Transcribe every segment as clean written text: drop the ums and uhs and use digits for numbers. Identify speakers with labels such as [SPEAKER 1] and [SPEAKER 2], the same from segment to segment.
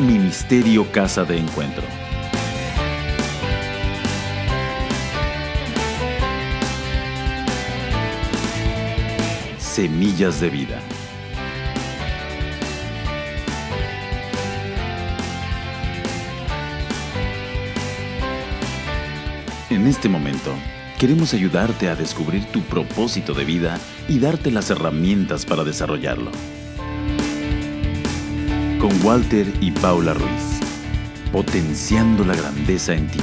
[SPEAKER 1] Ministerio Casa de Encuentro. Semillas de vida. En este momento, queremos ayudarte a descubrir tu propósito de vida y darte las herramientas para desarrollarlo. Con Walter y Paula Ruiz, potenciando la grandeza en ti.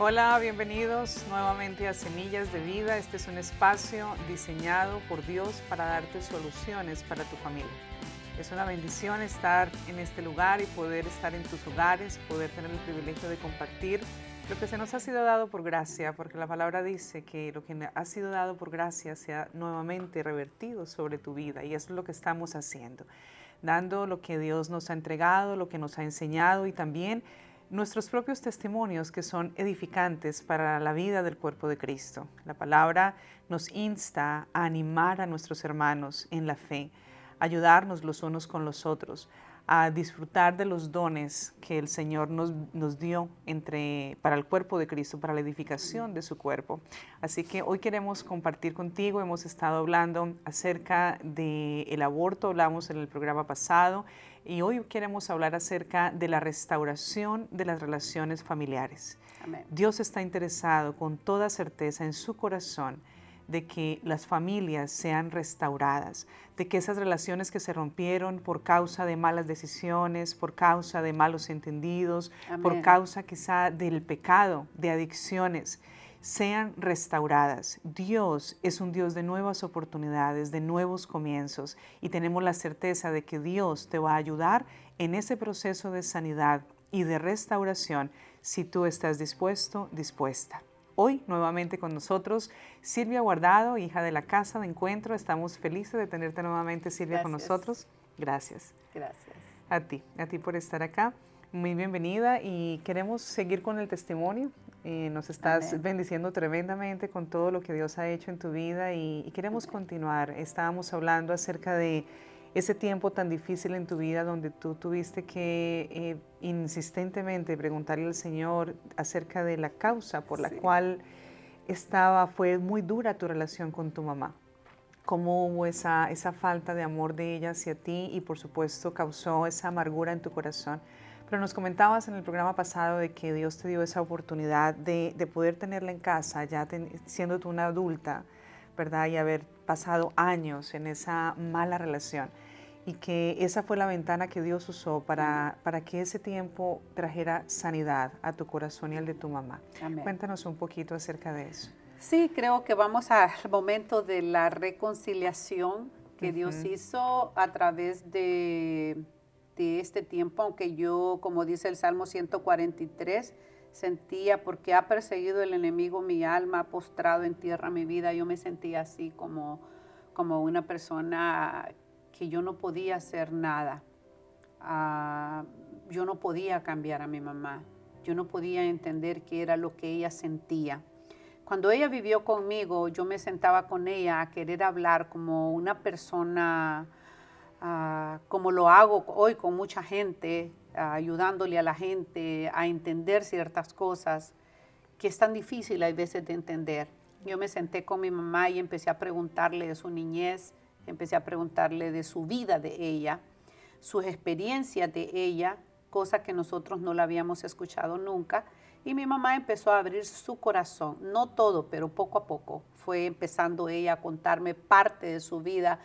[SPEAKER 2] Hola, bienvenidos nuevamente a Semillas de Vida. Este es un espacio diseñado por Dios para darte soluciones para tu familia. Es una bendición estar en este lugar y poder estar en tus hogares, poder tener el privilegio de compartir lo que se nos ha sido dado por gracia, porque la palabra dice que lo que ha sido dado por gracia sea nuevamente revertido sobre tu vida, y eso es lo que estamos haciendo, dando lo que Dios nos ha entregado, lo que nos ha enseñado, y también nuestros propios testimonios que son edificantes para la vida del cuerpo de Cristo. La palabra nos insta a animar a nuestros hermanos en la fe, ayudarnos los unos con los otros, a disfrutar de los dones que el Señor nos dio para el cuerpo de Cristo, para la edificación de su cuerpo. Así que hoy queremos compartir contigo. Hemos estado hablando acerca del aborto, hablamos en el programa pasado, y hoy queremos hablar acerca de la restauración de las relaciones familiares.
[SPEAKER 3] Amén.
[SPEAKER 2] Dios está interesado con toda certeza en su corazón de que las familias sean restauradas, de que esas relaciones que se rompieron por causa de malas decisiones, por causa de malos entendidos,
[SPEAKER 3] Amén.
[SPEAKER 2] por causa quizá del pecado, de adicciones, sean restauradas. Dios es un Dios de nuevas oportunidades, de nuevos comienzos, y tenemos la certeza de que Dios te va a ayudar en ese proceso de sanidad y de restauración si tú estás dispuesto, dispuesta. Hoy nuevamente con nosotros Silvia Guardado, hija de la Casa de Encuentro. Estamos felices de tenerte nuevamente, Silvia, con nosotros. Gracias.
[SPEAKER 3] Gracias.
[SPEAKER 2] A ti por estar acá. Muy bienvenida, y queremos seguir con el testimonio. Nos estás
[SPEAKER 3] Amén.
[SPEAKER 2] bendiciendo tremendamente con todo lo que Dios ha hecho en tu vida, y queremos continuar. Estábamos hablando acerca de ese tiempo tan difícil en tu vida donde tú tuviste que insistentemente preguntarle al Señor acerca de la causa por la cual fue muy dura tu relación con tu mamá. Cómo hubo esa falta de amor de ella hacia ti, y por supuesto causó esa amargura en tu corazón. Pero nos comentabas en el programa pasado de que Dios te dio esa oportunidad de poder tenerla en casa, ya siendo tú una adulta, ¿verdad? Y haber pasado años en esa mala relación, y que esa fue la ventana que Dios usó para que ese tiempo trajera sanidad a tu corazón y al de tu mamá.
[SPEAKER 3] Amén.
[SPEAKER 2] Cuéntanos un poquito acerca de eso.
[SPEAKER 3] Sí, creo que vamos al momento de la reconciliación que Dios hizo a través de este tiempo, aunque yo, como dice el Salmo 143, sentía, porque ha perseguido el enemigo mi alma, ha postrado en tierra mi vida. Yo me sentía así como una persona que yo no podía hacer nada. Yo no podía cambiar a mi mamá. Yo no podía entender qué era lo que ella sentía. Cuando ella vivió conmigo, yo me sentaba con ella a querer hablar como una persona, como lo hago hoy con mucha gente, ayudándole a la gente a entender ciertas cosas que es tan difícil a veces de entender. Yo me senté con mi mamá y empecé a preguntarle de su niñez, empecé a preguntarle de su vida de ella, sus experiencias de ella, cosas que nosotros no la habíamos escuchado nunca. Y mi mamá empezó a abrir su corazón, no todo, pero poco a poco. Fue empezando ella a contarme parte de su vida,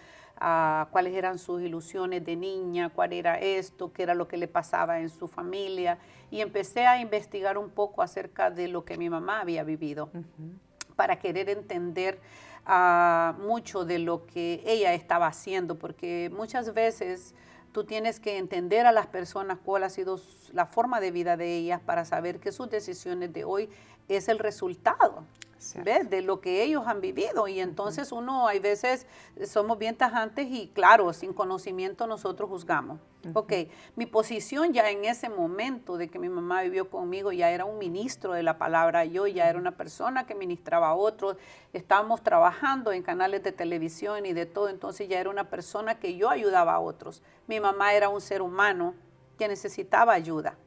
[SPEAKER 3] cuáles eran sus ilusiones de niña, cuál era esto, qué era lo que le pasaba en su familia. Y empecé a investigar un poco acerca de lo que mi mamá había vivido, para querer entender mucho de lo que ella estaba haciendo, porque muchas veces tú tienes que entender a las personas cuál ha sido la forma de vida de ellas para saber que sus decisiones de hoy es el resultado ¿ves? De lo que ellos han vivido. Y entonces uno, hay veces, somos bien tajantes y claro, sin conocimiento nosotros juzgamos. Ok, mi posición ya en ese momento de que mi mamá vivió conmigo, ya era un ministro de la palabra, yo ya era una persona que ministraba a otros, estábamos trabajando en canales de televisión y de todo, entonces ya era una persona que yo ayudaba a otros. Mi mamá era un ser humano que necesitaba ayuda.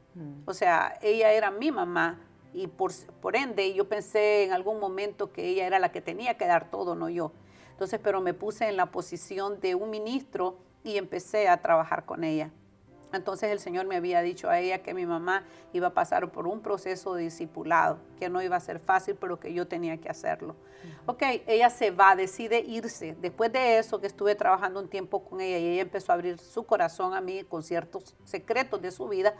[SPEAKER 3] O sea, ella era mi mamá y por ende yo pensé en algún momento que ella era la que tenía que dar todo, no yo. Entonces, pero me puse en la posición de un ministro y empecé a trabajar con ella. Entonces el Señor me había dicho a ella que mi mamá iba a pasar por un proceso de discipulado, que no iba a ser fácil, pero que yo tenía que hacerlo. Ok, ella se va, decide irse. Después de eso, que estuve trabajando un tiempo con ella y ella empezó a abrir su corazón a mí con ciertos secretos de su vida,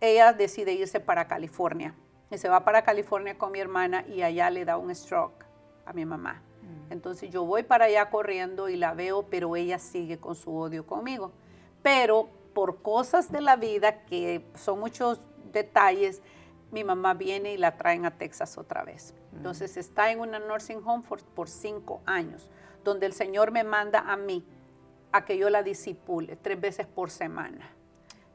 [SPEAKER 3] ella decide irse para California. Y se va para California con mi hermana y allá le da un stroke a mi mamá. Entonces yo voy para allá corriendo y la veo, pero ella sigue con su odio conmigo. Pero por cosas de la vida, que son muchos detalles, mi mamá viene y la traen a Texas otra vez. Entonces está en una nursing home por 5 años, donde el Señor me manda a mí a que yo la disipule 3 veces por semana.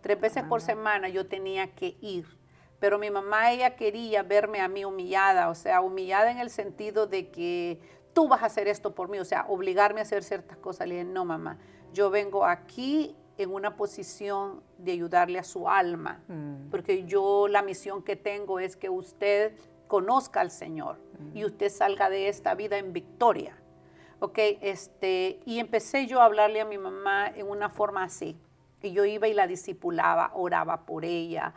[SPEAKER 3] 3 veces por semana yo tenía que ir. Pero mi mamá, ella quería verme a mí humillada, o sea, humillada en el sentido de que tú vas a hacer esto por mí, o sea, obligarme a hacer ciertas cosas. Le dije, no, mamá, yo vengo aquí en una posición de ayudarle a su alma, porque yo la misión que tengo es que usted conozca al Señor y usted salga de esta vida en victoria. Ok, y empecé yo a hablarle a mi mamá en una forma así, y yo iba y la discipulaba, oraba por ella,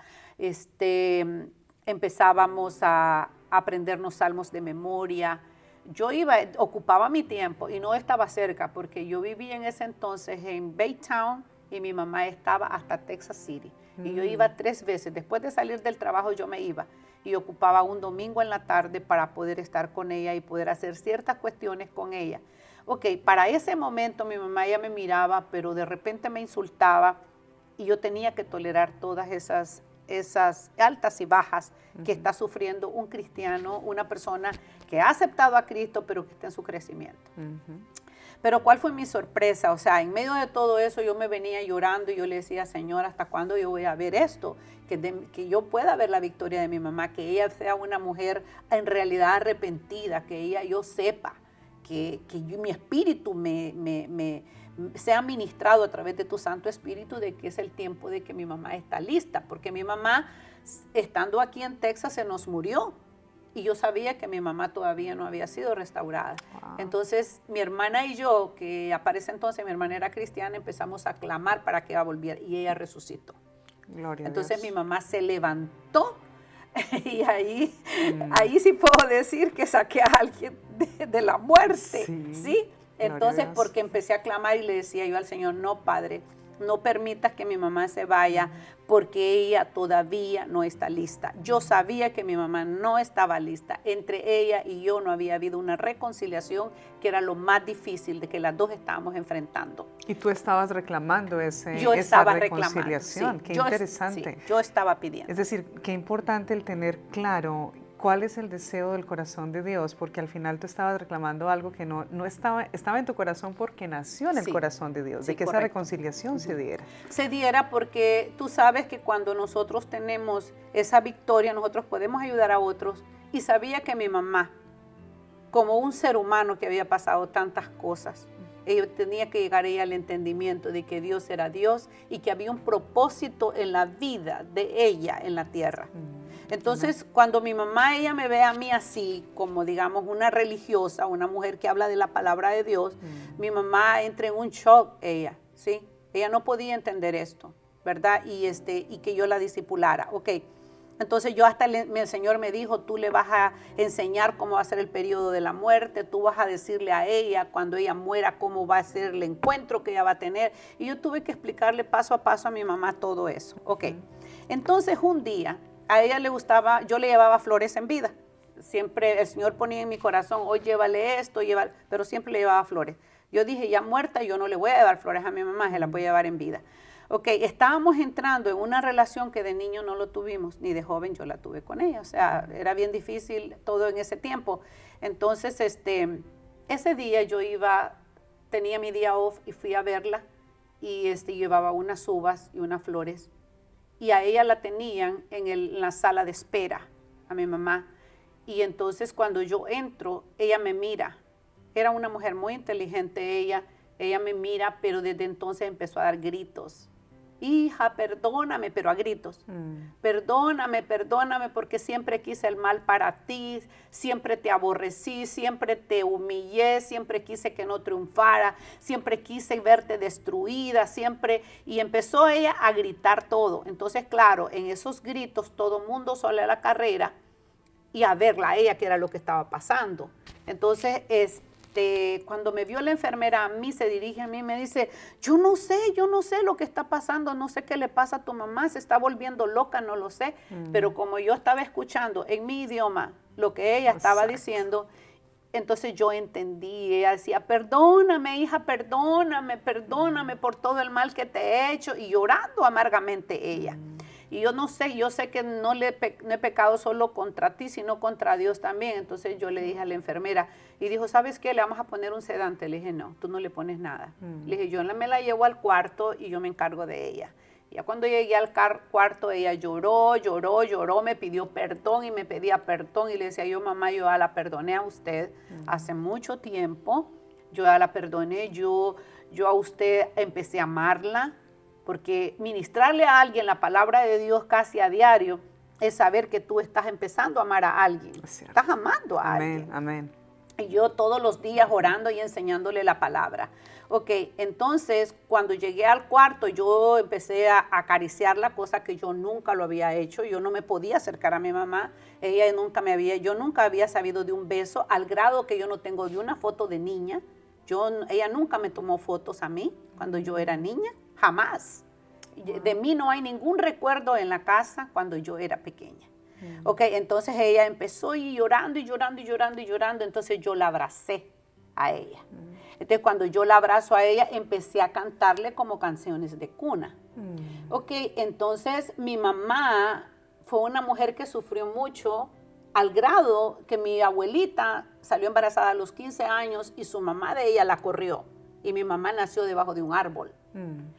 [SPEAKER 3] empezábamos a aprendernos salmos de memoria. Yo iba, ocupaba mi tiempo y no estaba cerca porque yo vivía en ese entonces en Baytown y mi mamá estaba hasta Texas City. Y yo iba 3 veces. Después de salir del trabajo yo me iba y ocupaba un domingo en la tarde para poder estar con ella y poder hacer ciertas cuestiones con ella. Ok, para ese momento mi mamá ya me miraba, pero de repente me insultaba y yo tenía que tolerar todas esas altas y bajas que está sufriendo un cristiano, una persona que ha aceptado a Cristo, pero que está en su crecimiento. Pero ¿cuál fue mi sorpresa? O sea, en medio de todo eso yo me venía llorando y yo le decía, Señor, ¿hasta cuándo yo voy a ver esto? Que yo pueda ver la victoria de mi mamá, que ella sea una mujer en realidad arrepentida, que yo sepa que mi espíritu sea ministrado a través de tu Santo Espíritu, de que es el tiempo de que mi mamá está lista, porque mi mamá, estando aquí en Texas, se nos murió y yo sabía que mi mamá todavía no había sido restaurada. Wow. Entonces mi hermana y yo, que aparece entonces, mi hermana era cristiana, empezamos a clamar para que ella volviera y ella resucitó.
[SPEAKER 2] Gloria
[SPEAKER 3] entonces
[SPEAKER 2] a Dios.
[SPEAKER 3] Mi mamá se levantó y ahí sí puedo decir que saqué a alguien de la muerte, ¿sí? Entonces, porque empecé a clamar y le decía yo al Señor, no, Padre, no permitas que mi mamá se vaya porque ella todavía no está lista. Yo sabía que mi mamá no estaba lista. Entre ella y yo no había habido una reconciliación, que era lo más difícil de que las dos estábamos enfrentando.
[SPEAKER 2] Y tú estabas reclamando esa reconciliación.
[SPEAKER 3] Sí,
[SPEAKER 2] qué interesante.
[SPEAKER 3] Sí, yo estaba pidiendo.
[SPEAKER 2] Es decir, qué importante el tener claro cuál es el deseo del corazón de Dios, porque al final tú estabas reclamando algo que no estaba en tu corazón porque nació en el corazón de Dios, de que correcto. Esa reconciliación se diera.
[SPEAKER 3] Se diera porque tú sabes que cuando nosotros tenemos esa victoria, nosotros podemos ayudar a otros. Y sabía que mi mamá, como un ser humano que había pasado tantas cosas, ella tenía que llegar ella al entendimiento de que Dios era Dios y que había un propósito en la vida de ella en la tierra. Entonces, cuando mi mamá, ella me ve a mí así, como digamos una religiosa, una mujer que habla de la palabra de Dios, mi mamá entra en un shock, ella, ¿sí? Ella no podía entender esto, ¿verdad? Y que yo la discipulara, ok. Entonces yo hasta el Señor me dijo, tú le vas a enseñar cómo va a ser el periodo de la muerte, tú vas a decirle a ella cuando ella muera cómo va a ser el encuentro que ella va a tener. Y yo tuve que explicarle paso a paso a mi mamá todo eso, ok. Entonces un día, a ella le gustaba, yo le llevaba flores en vida. Siempre el Señor ponía en mi corazón, hoy llévale esto, pero siempre le llevaba flores. Yo dije, ya muerta, yo no le voy a llevar flores a mi mamá, se las voy a llevar en vida. Ok, estábamos entrando en una relación que de niño no lo tuvimos, ni de joven yo la tuve con ella. O sea, era bien difícil todo en ese tiempo. Entonces, ese día tenía mi día off y fui a verla y llevaba unas uvas y unas flores. Y a ella la tenían en la sala de espera, a mi mamá. Y entonces cuando yo entro, ella me mira. Era una mujer muy inteligente ella me mira, pero desde entonces empezó a dar gritos. Hija, perdóname, pero a gritos. Perdóname, perdóname, porque siempre quise el mal para ti, siempre te aborrecí, siempre te humillé, siempre quise que no triunfara, siempre quise verte destruida, siempre. Y empezó ella a gritar todo. Entonces, claro, en esos gritos todo el mundo sale a la carrera y a verla a ella, que era lo que estaba pasando. Entonces, cuando me vio la enfermera a mí, se dirige a mí y me dice, yo no sé lo que está pasando, no sé qué le pasa a tu mamá, se está volviendo loca, no lo sé. Pero como yo estaba escuchando en mi idioma lo que ella estaba diciendo, entonces yo entendí. Ella decía, perdóname, hija, perdóname por todo el mal que te he hecho, y llorando amargamente ella. Y yo sé que no he pecado solo contra ti, sino contra Dios también. Entonces yo le dije a la enfermera, y dijo, ¿sabes qué? Le vamos a poner un sedante. Le dije, no, tú no le pones nada. Le dije, yo me la llevo al cuarto y yo me encargo de ella. Y ya cuando llegué al cuarto, ella lloró, me pidió perdón y me pedía perdón. Y le decía yo, mamá, yo ya la perdoné a usted hace mucho tiempo. Yo ya la perdoné, yo a usted empecé a amarla. Porque ministrarle a alguien la palabra de Dios casi a diario es saber que tú estás empezando a amar a alguien. Estás amando a alguien.
[SPEAKER 2] Amén.
[SPEAKER 3] Y yo todos los días orando y enseñándole la palabra. Ok, entonces cuando llegué al cuarto yo empecé a acariciarla, cosa que yo nunca lo había hecho. Yo no me podía acercar a mi mamá. Yo nunca había sabido de un beso, al grado que yo no tengo de una foto de niña. Ella nunca me tomó fotos a mí cuando yo era niña. Jamás. De mí no hay ningún recuerdo en la casa cuando yo era pequeña. Ok, entonces ella empezó llorando, entonces yo la abracé a ella. Entonces cuando yo la abrazo a ella, empecé a cantarle como canciones de cuna. Ok, entonces mi mamá fue una mujer que sufrió mucho, al grado que mi abuelita salió embarazada a los 15 años y su mamá de ella la corrió. Y mi mamá nació debajo de un árbol.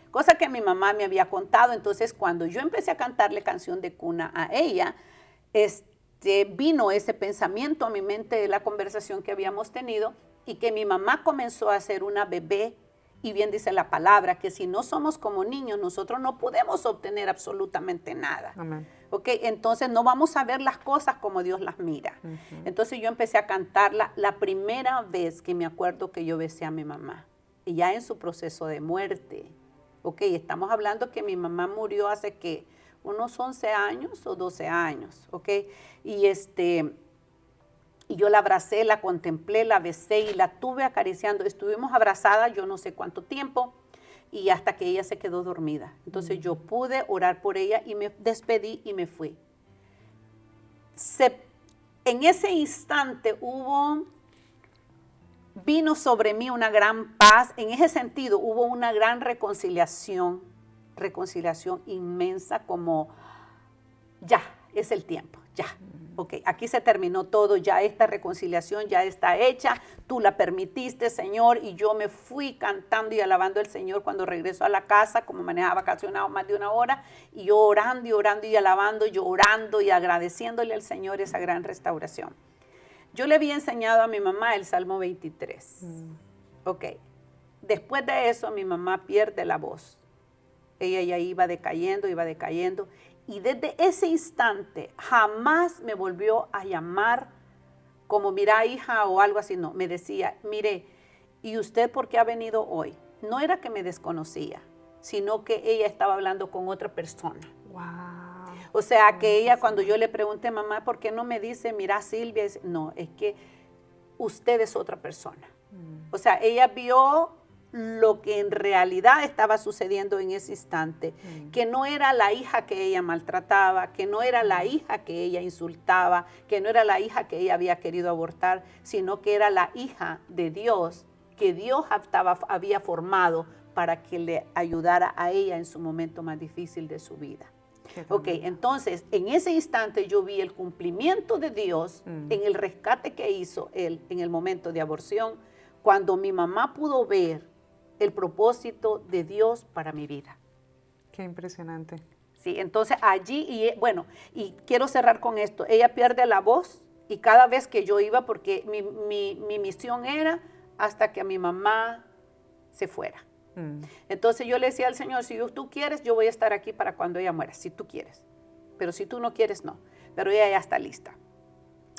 [SPEAKER 3] Cosa que mi mamá me había contado. Entonces, cuando yo empecé a cantarle canción de cuna a ella, vino ese pensamiento a mi mente de la conversación que habíamos tenido, y que mi mamá comenzó a ser una bebé. Y bien dice la palabra, que si no somos como niños, nosotros no podemos obtener absolutamente nada.
[SPEAKER 2] Amén.
[SPEAKER 3] ¿Ok? Entonces no vamos a ver las cosas como Dios las mira. Entonces yo empecé a cantarla la primera vez que me acuerdo que yo besé a mi mamá. Y ya en su proceso de muerte. Ok, estamos hablando que mi mamá murió hace que unos 11 años o 12 años. Ok, y yo la abracé, la contemplé, la besé y la tuve acariciando. Estuvimos abrazadas yo no sé cuánto tiempo, y hasta que ella se quedó dormida. Entonces yo pude orar por ella y me despedí y me fui. En ese instante vino sobre mí una gran paz. En ese sentido hubo una gran reconciliación inmensa, como ya, es el tiempo, ya. Ok, aquí se terminó todo, ya esta reconciliación ya está hecha, tú la permitiste, Señor, y yo me fui cantando y alabando al Señor cuando regreso a la casa, como manejaba vacacionado más de una hora, y yo orando y alabando, llorando y agradeciéndole al Señor esa gran restauración. Yo le había enseñado a mi mamá el Salmo 23. Ok, después de eso mi mamá pierde la voz. Ella ya iba decayendo, y desde ese instante jamás me volvió a llamar como mira hija o algo así. No, me decía, mire, ¿y usted por qué ha venido hoy? No era que me desconocía, sino que ella estaba hablando con otra persona.
[SPEAKER 2] Wow.
[SPEAKER 3] O sea, que ella, cuando yo le pregunté, mamá, ¿por qué no me dice, mira Silvia? No, es que usted es otra persona. O sea, ella vio lo que en realidad estaba sucediendo en ese instante, que no era la hija que ella maltrataba, que no era la hija que ella insultaba, que no era la hija que ella había querido abortar, sino que era la hija de Dios, que Dios había formado para que le ayudara a ella en su momento más difícil de su vida. Ok, entonces en ese instante yo vi el cumplimiento de Dios en el rescate que hizo Él en el momento de aborción, cuando mi mamá pudo ver el propósito de Dios para mi vida.
[SPEAKER 2] Qué impresionante.
[SPEAKER 3] Sí, entonces allí, y quiero cerrar con esto, ella pierde la voz y cada vez que yo iba, porque mi misión era hasta que mi mamá se fuera. Entonces yo le decía al Señor, si tú quieres, yo voy a estar aquí para cuando ella muera, si tú quieres. Pero si tú no quieres, no. Pero ella ya está lista.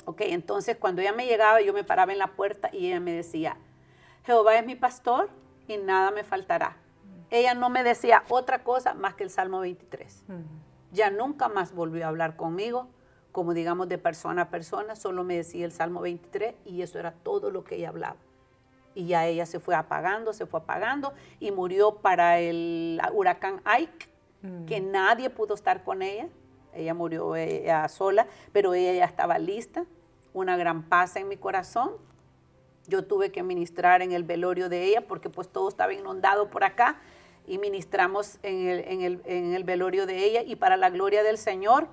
[SPEAKER 3] Ok, entonces cuando ella me llegaba, yo me paraba en la puerta y ella me decía, Jehová es mi pastor y nada me faltará. Ella no me decía otra cosa más que el Salmo 23. Ya nunca más volvió a hablar conmigo, como digamos de persona a persona, solo me decía el Salmo 23 y eso era todo lo que ella hablaba. Y ya ella se fue apagando y murió para el huracán Ike, que nadie pudo estar con ella. Ella murió sola, pero ella ya estaba lista, una gran paz en mi corazón. Yo tuve que ministrar en el velorio de ella porque pues todo estaba inundado por acá y ministramos en el velorio de ella y para la gloria del Señor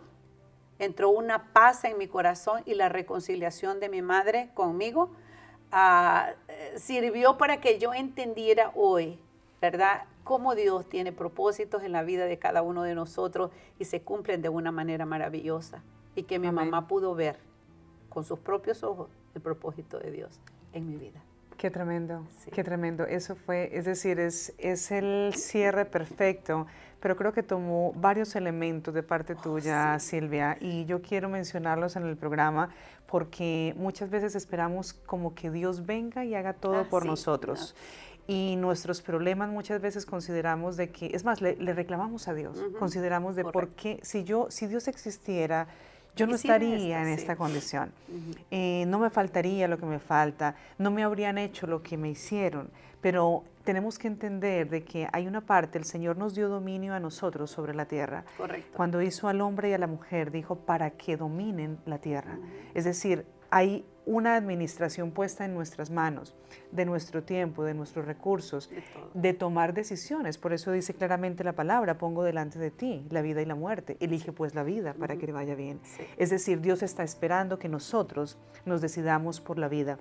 [SPEAKER 3] entró una paz en mi corazón y la reconciliación de mi madre conmigo sirvió para que yo entendiera hoy, ¿verdad?, cómo Dios tiene propósitos en la vida de cada uno de nosotros y se cumplen de una manera maravillosa y que mi mamá pudo ver con sus propios ojos el propósito de Dios en mi vida.
[SPEAKER 2] Qué tremendo,
[SPEAKER 3] sí.
[SPEAKER 2] Qué tremendo. Eso fue, es decir, es el cierre perfecto, pero creo que tomó varios elementos de parte tuya, sí, Silvia, y yo quiero mencionarlos en el programa porque muchas veces esperamos como que Dios venga y haga todo por nosotros. Y nuestros problemas muchas veces consideramos de que, es más, le reclamamos a Dios, consideramos de por qué, si Dios existiera, yo no estaría en esta condición, no me faltaría lo que me falta, no me habrían hecho lo que me hicieron, pero tenemos que entender de que hay una parte, el Señor nos dio dominio a nosotros sobre la tierra.
[SPEAKER 3] Correcto.
[SPEAKER 2] Cuando hizo al hombre y a la mujer, dijo para que dominen la tierra. Es decir, hay una administración puesta en nuestras manos, de nuestro tiempo, de nuestros recursos, de tomar decisiones. Por eso dice claramente la palabra, pongo delante de ti la vida y la muerte. Elige pues la vida para que le vaya bien. Sí. Es decir, Dios está esperando que nosotros nos decidamos por la vida.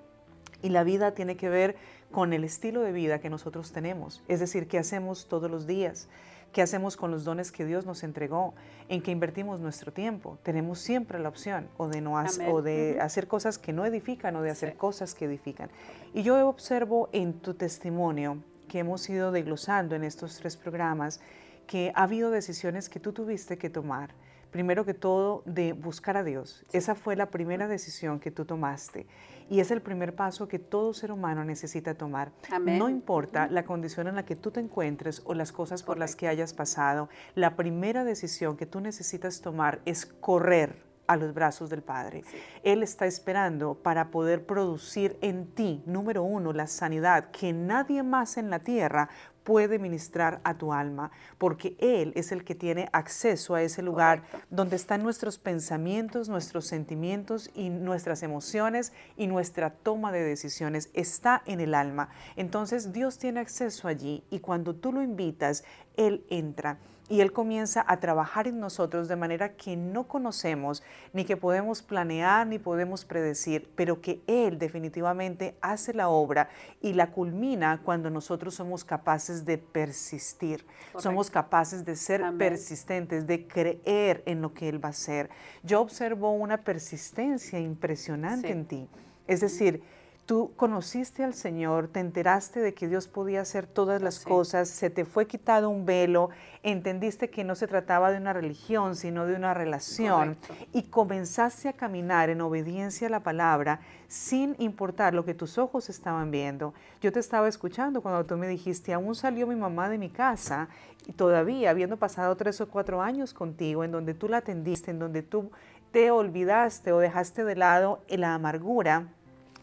[SPEAKER 2] Y la vida tiene que ver con el estilo de vida que nosotros tenemos. Es decir, qué hacemos todos los días. ¿Qué hacemos con los dones que Dios nos entregó? ¿En qué invertimos nuestro tiempo? Tenemos siempre la opción o de hacer cosas que no edifican o de hacer cosas que edifican. Y yo observo en tu testimonio que hemos ido desglosando en estos 3 programas que ha habido decisiones que tú tuviste que tomar. Primero que todo, de buscar a Dios. Esa fue la primera decisión que tú tomaste. Y es el primer paso que todo ser humano necesita tomar. Amén. No importa la condición en la que tú te encuentres o las cosas por las que hayas pasado, la primera decisión que tú necesitas tomar es correr a los brazos del Padre. Sí. Él está esperando para poder producir en ti, número 1, la sanidad que nadie más en la tierra puede ministrar a tu alma, porque Él es el que tiene acceso a ese lugar donde están nuestros pensamientos, nuestros sentimientos y nuestras emociones y nuestra toma de decisiones. Está en el alma. Entonces Dios tiene acceso allí y cuando tú lo invitas, Él entra. Y Él comienza a trabajar en nosotros de manera que no conocemos, ni que podemos planear, ni podemos predecir, pero que Él definitivamente hace la obra y la culmina cuando nosotros somos capaces de persistir. Correcto. Somos capaces de ser persistentes, de creer en lo que Él va a hacer. Yo observo una persistencia impresionante en ti. Es decir, tú conociste al Señor, te enteraste de que Dios podía hacer todas las cosas, se te fue quitado un velo, entendiste que no se trataba de una religión, sino de una relación. Correcto. Y comenzaste a caminar en obediencia a la palabra sin importar lo que tus ojos estaban viendo. Yo te estaba escuchando cuando tú me dijiste, aún salió mi mamá de mi casa y todavía habiendo pasado 3 o 4 años contigo, en donde tú la atendiste, en donde tú te olvidaste o dejaste de lado la amargura,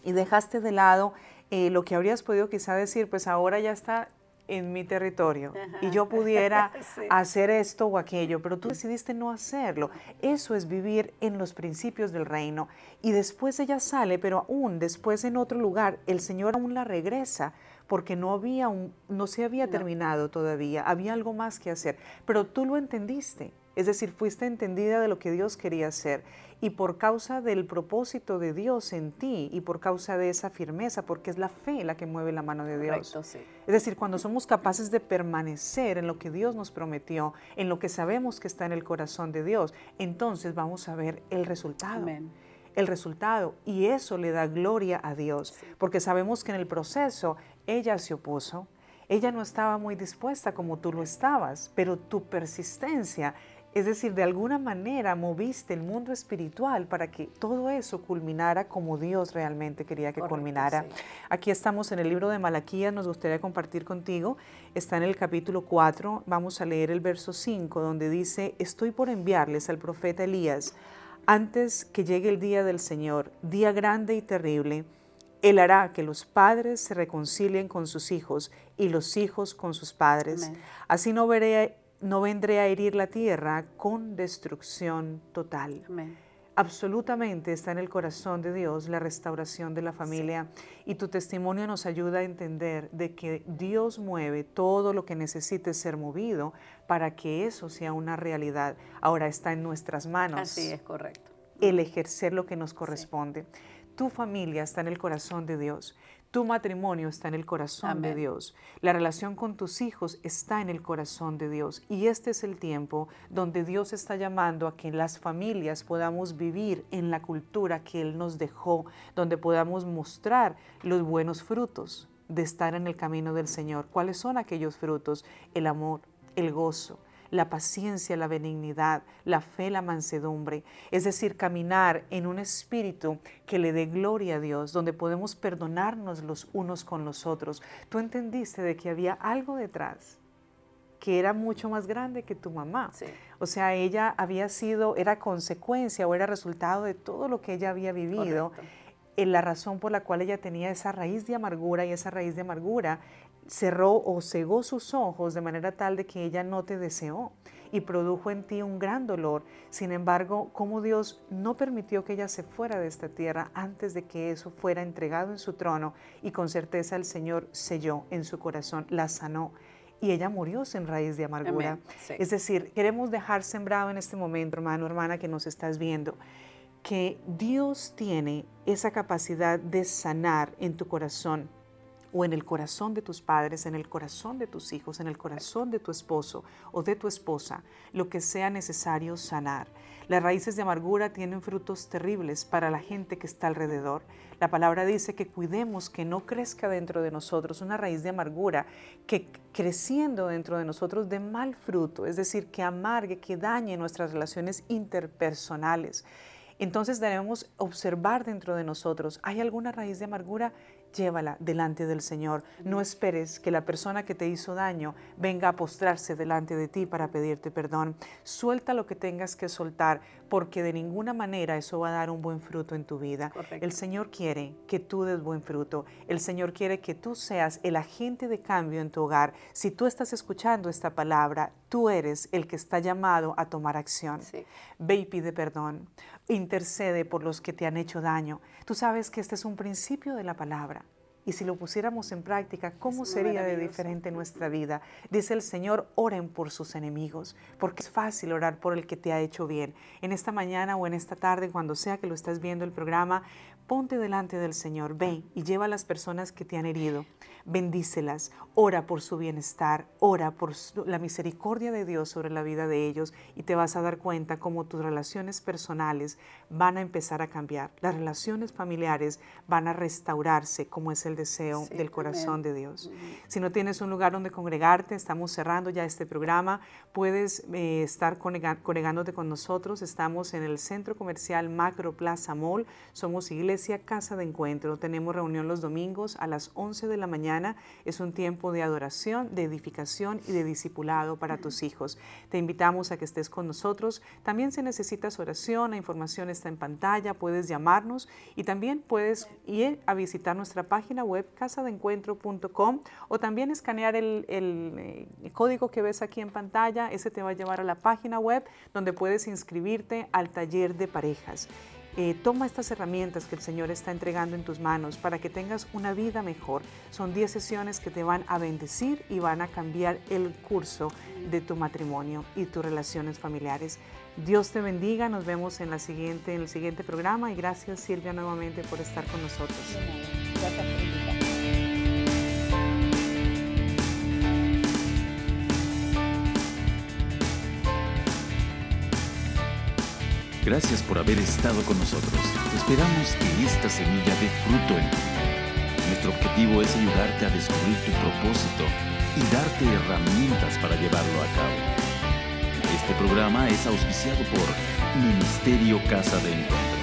[SPEAKER 2] y dejaste de lado lo que habrías podido quizá decir, pues ahora ya está en mi territorio
[SPEAKER 3] Ajá.
[SPEAKER 2] y yo pudiera
[SPEAKER 3] Sí.
[SPEAKER 2] hacer esto o aquello, pero tú decidiste no hacerlo. Eso es vivir en los principios del reino. Y después ella sale, pero aún después en otro lugar, el Señor aún la regresa porque no se había
[SPEAKER 3] No.
[SPEAKER 2] terminado todavía, había algo más que hacer, pero tú lo entendiste. Es decir, fuiste entendida de lo que Dios quería hacer y por causa del propósito de Dios en ti y por causa de esa firmeza, porque es la fe la que mueve la mano de Dios.
[SPEAKER 3] Correcto, sí.
[SPEAKER 2] Es decir, cuando somos capaces de permanecer en lo que Dios nos prometió, en lo que sabemos que está en el corazón de Dios, entonces vamos a ver el resultado.
[SPEAKER 3] Amén.
[SPEAKER 2] El resultado, y eso le da gloria a Dios,
[SPEAKER 3] Sí.
[SPEAKER 2] porque sabemos que en el proceso ella se opuso, ella no estaba muy dispuesta como tú lo estabas, pero tu persistencia, es decir, de alguna manera moviste el mundo espiritual para que todo eso culminara como Dios realmente quería que
[SPEAKER 3] Correcto,
[SPEAKER 2] culminara.
[SPEAKER 3] sí.
[SPEAKER 2] Aquí estamos en el libro de Malaquías, nos gustaría compartir contigo, está en el capítulo 4, vamos a leer el verso 5, donde dice, estoy por enviarles al profeta Elías, antes que llegue el día del Señor, día grande y terrible. Él hará que los padres se reconcilien con sus hijos y los hijos con sus padres.
[SPEAKER 3] Amén.
[SPEAKER 2] Así no vendré a herir la tierra con destrucción total.
[SPEAKER 3] Amén.
[SPEAKER 2] Absolutamente está en el corazón de Dios la restauración de la familia y tu testimonio nos ayuda a entender de que Dios mueve todo lo que necesite ser movido para que eso sea una realidad. Ahora está en nuestras manos
[SPEAKER 3] Así es, correcto.
[SPEAKER 2] el ejercer lo que nos corresponde. Tu familia está en el corazón de Dios. Tu matrimonio está en el corazón de
[SPEAKER 3] Amén.
[SPEAKER 2] Dios. La relación con tus hijos está en el corazón de Dios. Y este es el tiempo donde Dios está llamando a que las familias podamos vivir en la cultura que Él nos dejó, donde podamos mostrar los buenos frutos de estar en el camino del Señor. ¿Cuáles son aquellos frutos? El amor, el gozo, la paciencia, la benignidad, la fe, la mansedumbre. Es decir, caminar en un espíritu que le dé gloria a Dios, donde podemos perdonarnos los unos con los otros. Tú entendiste de que había algo detrás que era mucho más grande que tu mamá.
[SPEAKER 3] Sí.
[SPEAKER 2] O sea, ella era consecuencia o era resultado de todo lo que ella había vivido.
[SPEAKER 3] Correcto.
[SPEAKER 2] La razón por la cual ella tenía esa raíz de amargura y esa raíz de amargura cerró o cegó sus ojos de manera tal de que ella no te deseó y produjo en ti un gran dolor. Sin embargo, como Dios no permitió que ella se fuera de esta tierra antes de que eso fuera entregado en su trono y con certeza el Señor selló en su corazón, la sanó y ella murió sin raíz de amargura.
[SPEAKER 3] Amén. Sí.
[SPEAKER 2] Es decir, queremos dejar sembrado en este momento, hermano, hermana, que nos estás viendo, que Dios tiene esa capacidad de sanar en tu corazón o en el corazón de tus padres, en el corazón de tus hijos, en el corazón de tu esposo o de tu esposa, lo que sea necesario sanar. Las raíces de amargura tienen frutos terribles para la gente que está alrededor. La palabra dice que cuidemos que no crezca dentro de nosotros una raíz de amargura que creciendo dentro de nosotros dé mal fruto, es decir, que amargue, que dañe nuestras relaciones interpersonales. Entonces debemos observar dentro de nosotros, ¿hay alguna raíz de amargura? Llévala delante del Señor. No esperes que la persona que te hizo daño venga a postrarse delante de ti para pedirte perdón. Suelta lo que tengas que soltar, porque de ninguna manera eso va a dar un buen fruto en tu vida.
[SPEAKER 3] Correcto.
[SPEAKER 2] El Señor quiere que tú des buen fruto. El Señor quiere que tú seas el agente de cambio en tu hogar. Si tú estás escuchando esta palabra, tú eres el que está llamado a tomar acción.
[SPEAKER 3] Sí.
[SPEAKER 2] Ve y pide perdón. Intercede por los que te han hecho daño. Tú sabes que este es un principio de la palabra. Y si lo pusiéramos en práctica, ¿cómo
[SPEAKER 3] Es
[SPEAKER 2] sería de
[SPEAKER 3] maravilloso.
[SPEAKER 2] diferente nuestra vida? Dice el Señor, oren por sus enemigos, porque es fácil orar por el que te ha hecho bien. En esta mañana o en esta tarde, cuando sea que lo estás viendo el programa, ponte delante del Señor, ve y lleva a las personas que te han herido, bendícelas, ora por su bienestar, ora por la misericordia de Dios sobre la vida de ellos y te vas a dar cuenta cómo tus relaciones personales van a empezar a cambiar. Las relaciones familiares van a restaurarse como es el deseo
[SPEAKER 3] Sí,
[SPEAKER 2] del corazón
[SPEAKER 3] amén.
[SPEAKER 2] de Dios. Si no tienes un lugar donde congregarte, estamos cerrando ya este programa, puedes estar congregándote con nosotros. Estamos en el Centro Comercial Macro Plaza Mall, somos iglesia Iglesia Casa de Encuentro. Tenemos reunión los domingos a las 11 de la mañana. Es un tiempo de adoración, de edificación y de discipulado para tus hijos. Te invitamos a que estés con nosotros. También si necesitas oración, la información está en pantalla, puedes llamarnos y también puedes ir a visitar nuestra página web casadencuentro.com o también escanear el código que ves aquí en pantalla. Ese te va a llevar a la página web donde puedes inscribirte al taller de parejas. Toma estas herramientas que el Señor está entregando en tus manos para que tengas una vida mejor. Son 10 sesiones que te van a bendecir y van a cambiar el curso de tu matrimonio y tus relaciones familiares. Dios te bendiga, nos vemos en el siguiente programa y gracias, Silvia, nuevamente por estar con nosotros.
[SPEAKER 3] Gracias por invitarme.
[SPEAKER 1] Gracias por haber estado con nosotros. Esperamos que esta semilla dé fruto en tu vida. Nuestro objetivo es ayudarte a descubrir tu propósito y darte herramientas para llevarlo a cabo. Este programa es auspiciado por Ministerio Casa de Encuentro.